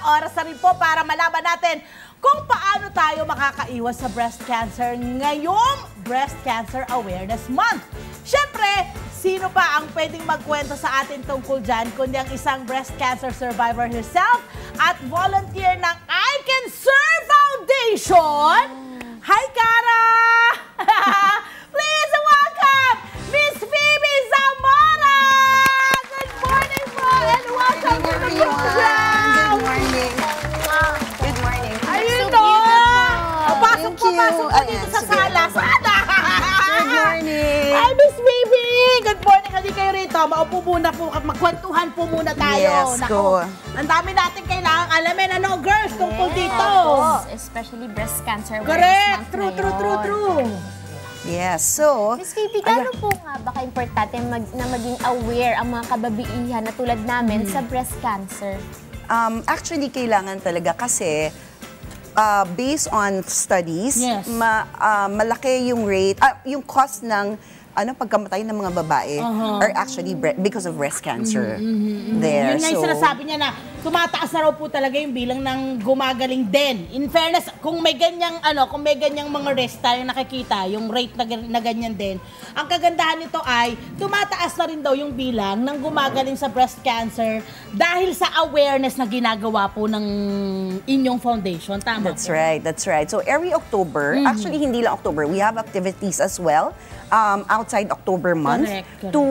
oras na rin po para malaman natin kung paano tayo makakaiwas sa breast cancer ngayong Breast Cancer Awareness Month. Siyempre, sino pa ang pwedeng magkwento sa atin tungkol dyan kundi ang isang breast cancer survivor herself at volunteer ng I Can Serve Foundation? Hi, Cara! Please welcome Miss Phoebe Zamora! Good morning po and welcome to the program! Good morning. Good morning. Ayun So no! beautiful. Pasok po dito sa sala. Sana! Good morning. Hi, Miss Phoebe! Good morning. Hindi kayo rito. Maupo muna po at magkwentuhan po muna tayo. Yes, go. Ang dami natin kailangan alamin. Ano, girls, tungkol dito? Especially breast cancer Correct. awareness month True. Yes, so... Miss Phoebe, gaano po nga ba ka-importante na maging aware ang mga kababaihan na tulad namin sa breast cancer? Actually, kailangan talaga kasi based on studies, Yes. malaki yung rate, yung cost ng pagkamatay ng mga babae are actually because of breast cancer. There. Yun nga yung sinasabi niya na tumataas na raw po talaga yung bilang ng gumagaling din. In fairness, kung may ganyang mga risk tayo nakikita, yung rate na ganyan din, ang kagandahan nito ay tumataas na rin daw yung bilang ng gumagaling sa breast cancer dahil sa awareness na ginagawa po ng inyong foundation. Tama That's po? right, that's right. So every October, actually hindi lang October, we have activities as well outside October month Correct. to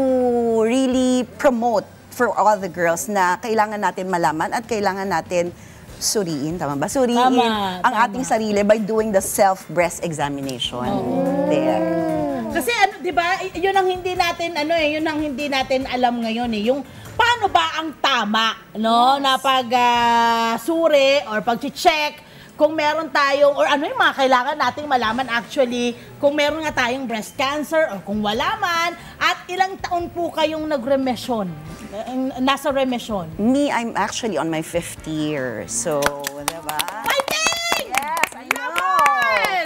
really promote for all the girls na kailangan natin malaman at kailangan natin suriin, tama ba? Suriin Tama. ating sarili by doing the self-breast examination. There. Kasi 'di ba, yun ang hindi natin alam ngayon eh, yung paano ba ang tama, no, na suri or pag-check kung meron tayong or ano yung mga kailangan nating malaman actually kung meron nga tayong breast cancer or kung wala man at ilang taon po kayong nasa remission. Me, I'm actually on my 5th year. So, diba? Fighting! Yes, I know.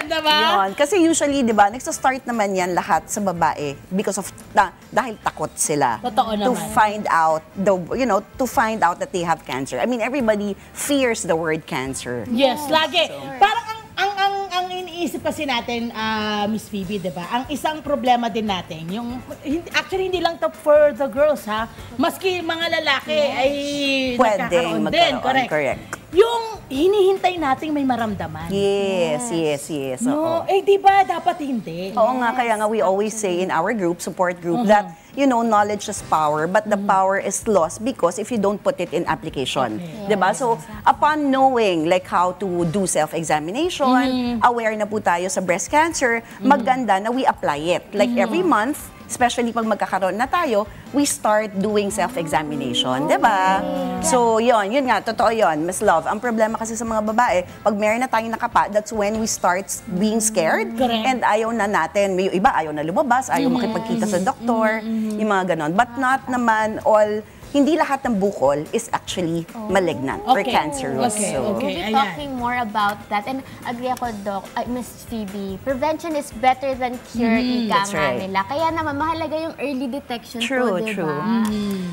Diba? Yun. Kasi usually, di ba, nagsa-start naman yan lahat sa babae because of, dahil takot sila. Totoo to naman. find out, to find out that they have cancer. I mean, everybody fears the word cancer. Yes, lagi. Parang ang iniisip kasi natin, Miss Phoebe, 'di ba? Ang isang problema din natin, yung actually hindi lang to for the girls ha. Maski mga lalaki ay Pwedeng nagkakaroon din, magkaroon, correct. correct. Yung hinihintay nating may maramdaman. Yes. No, Oo. di ba dapat hindi? Oo nga, kaya nga we always say in our group, support group, that, knowledge is power, but the power is lost because if you don't put it in application. Diba? So, upon knowing like how to do self-examination, aware na po tayo sa breast cancer, maganda na we apply it. Like every month, especially pag magkakaroon na tayo, we start doing self-examination, diba? So, yun nga, totoo yun, Miss Love. Ang problema kasi sa mga babae, pag meron na tayong nakapa, that's when we start being scared. Correct. And ayaw na natin, may iba ayaw na lumabas, ayaw makipagkita sa doktor, yung mga ganon. But not naman all, hindi lahat ng bukol is actually malignant or cancerous. Okay, So, okay. We'll be talking more about that. And agree ako, Doc, Miss Phoebe, prevention is better than cure, ika That's nga right. nila. Kaya naman, mahalaga yung early detection True, po, diba? true.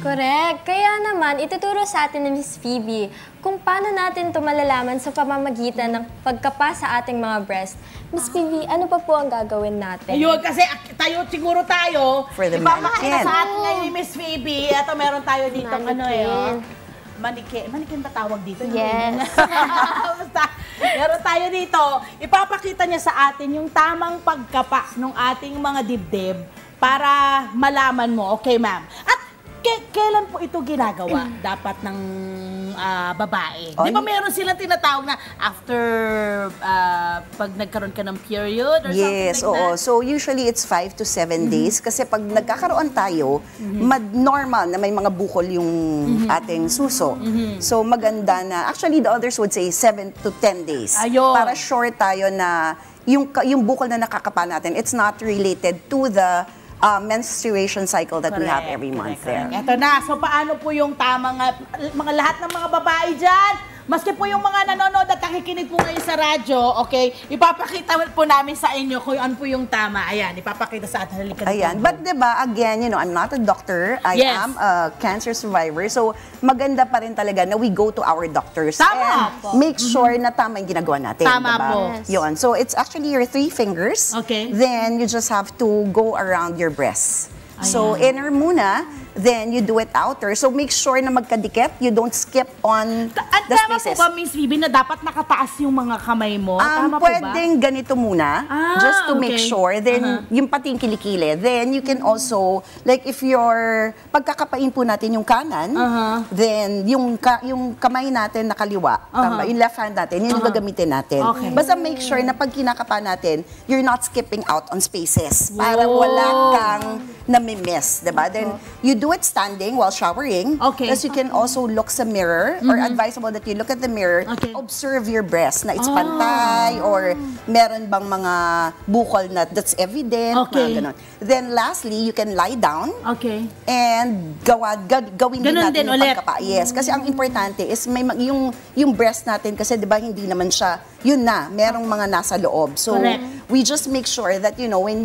Correct. Kaya naman, ituturo sa atin ni Miss Phoebe kung paano natin ito malalaman sa pamamagitan ng pagkapa sa ating mga breast. Miss Phoebe, ano pa po ang gagawin natin? Ayun, kasi siguro tayo, For the ipapakita mannequin. sa atin ngayon ni Miss Phoebe. Ito, meron tayo dito, Manikin ba tawag dito? Yes. Basta, meron tayo dito. Ipapakita niya sa atin yung tamang pagkapa ng ating mga dibdib para malaman mo. Okay, ma'am. At kailan po ito ginagawa? Dapat ng babae. Di ba meron silang tinatawag na after pag nagkaroon ka ng period or yes, something like oo. that? So usually it's 5 to 7 days kasi pag nagkakaroon tayo, normal na may mga bukol yung ating suso. So maganda na, actually the others would say 7 to 10 days. Ayun. Para sure tayo na yung bukol na nakakapa natin, it's not related to the menstruation cycle that we have every month there. Ito na. So, paano po yung tamang, mga lahat ng mga babae dyan, Maski po yung mga nanonood at nakikinig po ngayon sa radyo, okay, ipapakita po namin sa inyo kung ano po yung tama. Ayan, ipapakita sa atin. Halika dito. Ayan. But diba, again, I'm not a doctor. I Yes. am a cancer survivor. So, maganda pa rin talaga na we go to our doctors. Tama. And make sure na tama yung ginagawa natin. Tama diba? po. Yun. So, it's actually your 3 fingers. Okay. Then, you just have to go around your breasts. So, inner muna, then you do it outer. So, make sure na magkadikit. You don't skip on At the tama spaces. po ba, Miss Phoebe, na dapat nakataas yung mga kamay mo? Tama po ba? Pwedeng ganito muna, Ah, just to make okay. sure. Then, yung pati yung kilikili. Then, you can also, like if you're, pagkakapain po natin yung kanan, then yung kamay natin na kaliwa, tama, yung left hand natin, yun yung gagamitin natin. Okay. Basta make sure na pag kinakapa natin, you're not skipping out on spaces. Para wala kang nami-miss, diba? Then, you do it standing while showering. Okay. Tapos you can also look sa mirror, or advisable that you look at the mirror, Okay. observe your breast na it's pantay or meron bang mga bukol na that's evident, Okay. mga ganon. Then lastly, you can lie down Okay. and gawin din Ganon natin din yung ulit. pagkapa. Yes, kasi ang importante is yung breast natin kasi 'di ba hindi naman siya yun na, merong mga nasa loob. So Correct. we just make sure that when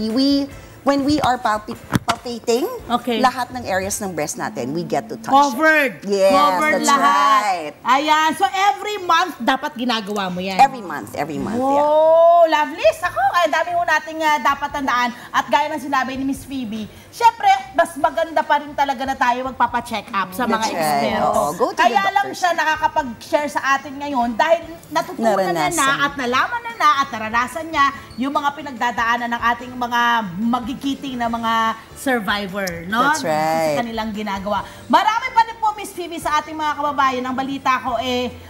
we are palpating, Okay. lahat ng areas ng breast natin, we get to touch Covered. it. Yes, Covered that's lahat. right. Ayan. So, every month, dapat ginagawa mo yan. Every month, yeah. Oh, lovely. Ako, ay dami ho nating dapat tandaan. At gaya ng sinabi ni Miss Phoebe, syempre, mas maganda pa rin talaga na tayo magpapa-check up sa mga That's right. eksperto. Oo, go to the Kaya lang doctors. siya nakakapag-share sa atin ngayon dahil natutunan na Naranasan. at nalaman na at naranasan niya yung mga pinagdadaanan ng ating mga magigiting na mga survivor, no? That's right. Sa kanilang ginagawa. Marami pa rin po, Miss Phoebe, sa ating mga kababayan. Ang balita ko,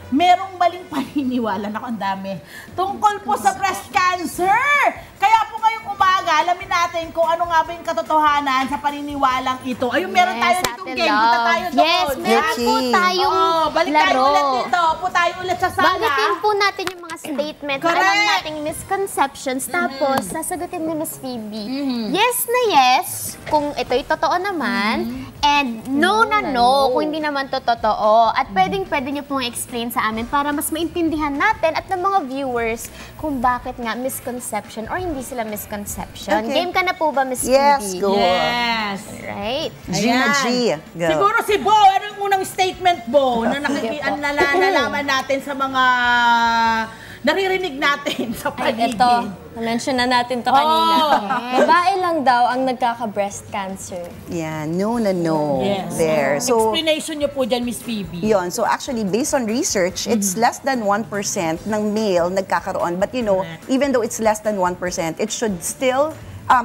merong maling paniniwala. Naku, ang dami. Tungkol po sa breast cancer. Kaya po ngayong umaga, alamin natin kung ano nga ba yung katotohanan sa paniniwalang ito. Ayun, meron tayo Yes, ditong Ate game. Punta Love. tayo doon. Yes, meron po Yuki. tayong Balik tayo laro. ulit dito. Po tayo ulit sa sala. Banggitin po natin yung mga statement, Correct. alam nating misconceptions, tapos sasagutin ni Miss Phoebe. Yes na yes, kung ito'y totoo naman, and no na no, kung hindi naman to totoo. At pwede nyo pong explain sa amin para mas maintindihan natin at ng mga viewers kung bakit nga misconception or hindi sila misconception. Okay. Game ka na po ba, Miss Yes, Phoebe? go. Yes. Right? Gina Ayan. G. Go. Siguro si Bo, anong unang statement, Bo, na nalaman natin sa mga naririnig natin sa Ay, paligid? ito. Na-mention na natin to kanina. Babae lang daw ang nagkaka-breast cancer. Yeah, no na no. Yes. There. So, Explanation niyo po dyan, Miss Phoebe. yun. So actually, based on research, it's less than 1% ng male nagkakaroon. But even though it's less than 1%, it should still,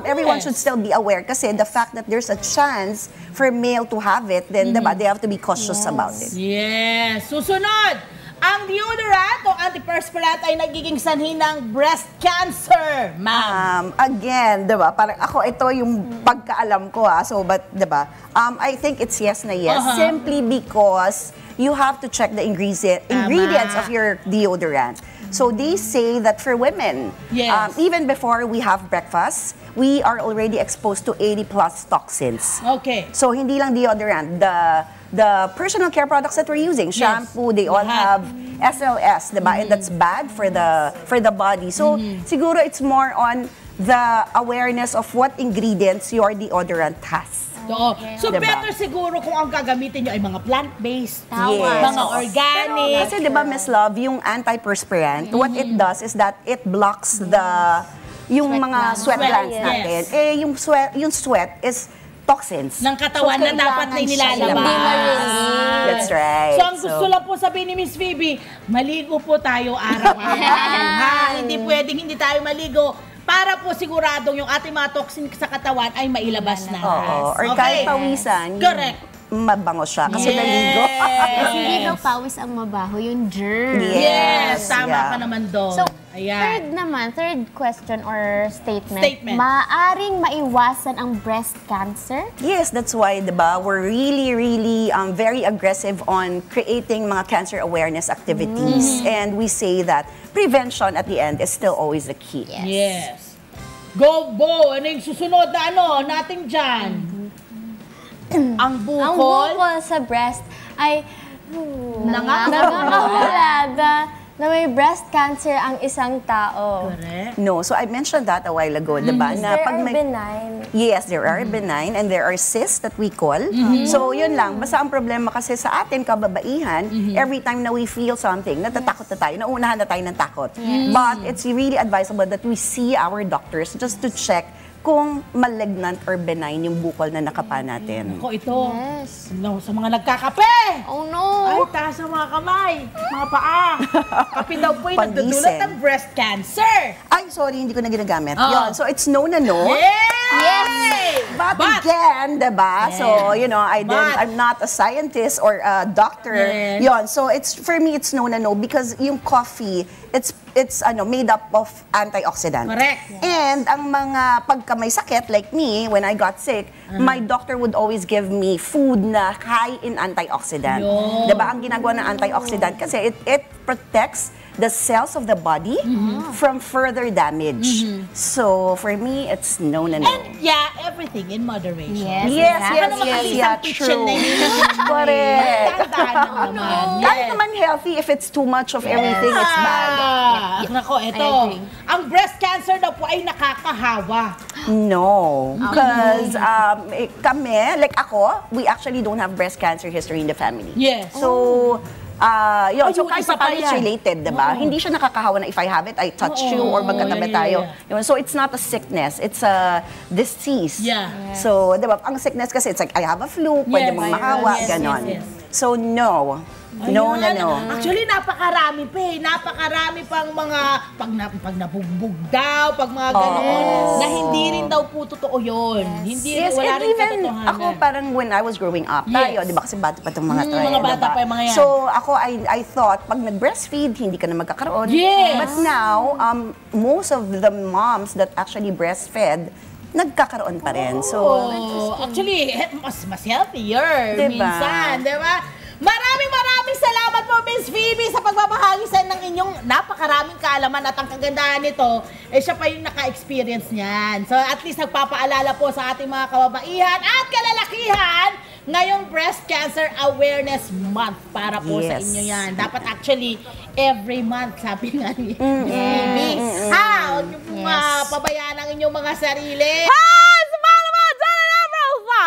everyone Yes. should still be aware kasi the fact that there's a chance for male to have it, then diba, they have to be cautious about it. Yes. Susunod, ang deodorant o antiperspirant ay nagiging sanhi ng breast cancer, ma'am. Again, diba, parang ako, ito yung pagkaalam ko so, but diba, I think it's yes na yes, simply because you have to check the ingredients of your deodorant. So they say that for women, Yes. even before we have breakfast, we are already exposed to 80 plus toxins. Okay. So hindi lang deodorant, the personal care products that we're using, shampoo, they all Lahat. have SLS, diba? And that's bad for the body. So siguro it's more on the awareness of what ingredients your deodorant has. So Diba? better siguro kung ang gagamitin niyo ay mga plant-based, Yes. mga organic. Kasi diba, Miss Love, yung antiperspirant, what it does is that it blocks yung mga sweat glands Yes. natin. Yung sweat is toxins. ng katawan na dapat na nilalabas. Hindi ma-release. That's right. So, ang gusto lang po sabihin ni Miss Phoebe, maligo po tayo araw-araw. Hindi pwedeng hindi tayo maligo para po siguradong yung ating mga toxin sa katawan ay mailabas na. Oo. Or kahit pawisan, Correct. mabango siya kasi Yes. naligo. Kasi hindi daw pawis ang mabaho, yung germ. Yes, tama yeah. ka naman doon. So, Ayan. third question or statement. Statement. Maaring maiwasan ang breast cancer? Yes, that's why, diba, we're really very aggressive on creating mga cancer awareness activities. And we say that prevention at the end is still always the key. Yes. Go, Bo! Ano yung susunod na natin dyan? Ang Ang bukol. bukol sa breast ay Nangangahula. nangangahula na may breast cancer ang isang tao. Correct. No, so I mentioned that a while ago, diba? Na There pag are may- benign. Yes, there are benign and there are cysts that we call. So, yun lang. Basta ang problema kasi sa atin, kababaihan, every time na we feel something, natatakot na tayo, nauunahan na tayo ng takot. But it's really advisable that we see our doctors just to check kung malignant or benign yung bukol na nakapa natin. Ako ito. Yes. No, sa mga nagkakape. Oh no! Ay, taas ang mga kamay, mga paa. Kape daw po yung Pangising. nagdudulot ng breast cancer. Ay, sorry, hindi ko na ginagamit. Oo. Yun, so it's known na no. Yes! But again, diba? Yes. So, you know, But- I'm not a scientist or a doctor. Yes. Yon, so it's for me it's known na no because yung coffee, it's made up of antioxidant. Correct. And ang mga pagka may sakit like me, when I got sick, my doctor would always give me food na high in antioxidant. Yun. Diba? Ang ginagawa ng antioxidant kasi it protects the cells of the body from further damage. So, for me, it's known na no. And yeah, everything in moderation. Yes. Yes, exactly. yes, Ano naman yes, kasi yeah, isang kitchen true. na yun. Correct. Tandaan lang naman. Kahit naman healthy, if it's too much of everything, it's bad. Nako, ito. I agree. Ang breast cancer daw po ay nakakahawa. No. Because kami, like ako, we actually don't have breast cancer history in the family. Yes. So, yun. So, Ayun, kahit isa pa paano pa it's yan. related, diba? Hindi siya nakakahawa na if I have it, I touch you or magkatabi yeah, tayo. yeah. Yun. So, it's not a sickness. It's a disease. Yeah. So, diba? Ang sickness kasi, it's like, I have a flu, pwede Yes. mong mahawa, Yes, ganon. yes, yes. So, no. No na Ayan. no. Actually, napakarami pa eh. Napakarami pang mga pag nabugbog daw, pag mga ganoon, na hindi rin daw po totoo yun. Hindi Yes, wala and rin even katotohanan. ako parang when I was growing up, tayo, Yes. di ba kasi bata pa itong mga tayo, mga bata diba? pa yung mga yan. So ako, I thought, pag nag-breastfeed, hindi ka na magkakaroon. Yes. But now, most of the moms that actually breastfed, nagkakaroon pa rin. So, Oh, actually, mas healthier Diba? minsan, di ba? Maraming salamat po, Miss Phoebe, sa pagbabahagi sa ng inyong napakaraming kaalaman at ang kagandahan nito, siya pa yung naka-experience niyan. So, at least nagpapaalala po sa ating mga kababaihan at kalalakihan ngayong Breast Cancer Awareness Month para po sa Yes. inyo yan. Dapat actually, every month, sabi nga ni Miss Phoebe. Huwag niyo pong pabayaan ang inyong mga sarili.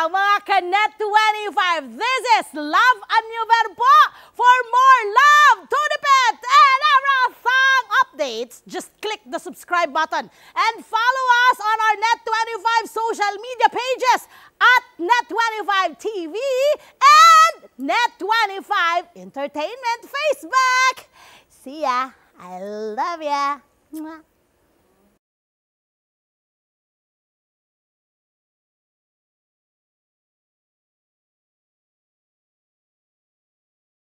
Mga Kanet 25, this is Love a New Verbo. For more love, to the pet, and everything updates, just click the subscribe button and follow us on our Net25 social media pages at Net25 TV and Net25 Entertainment Facebook. See ya. I love ya. Mwah.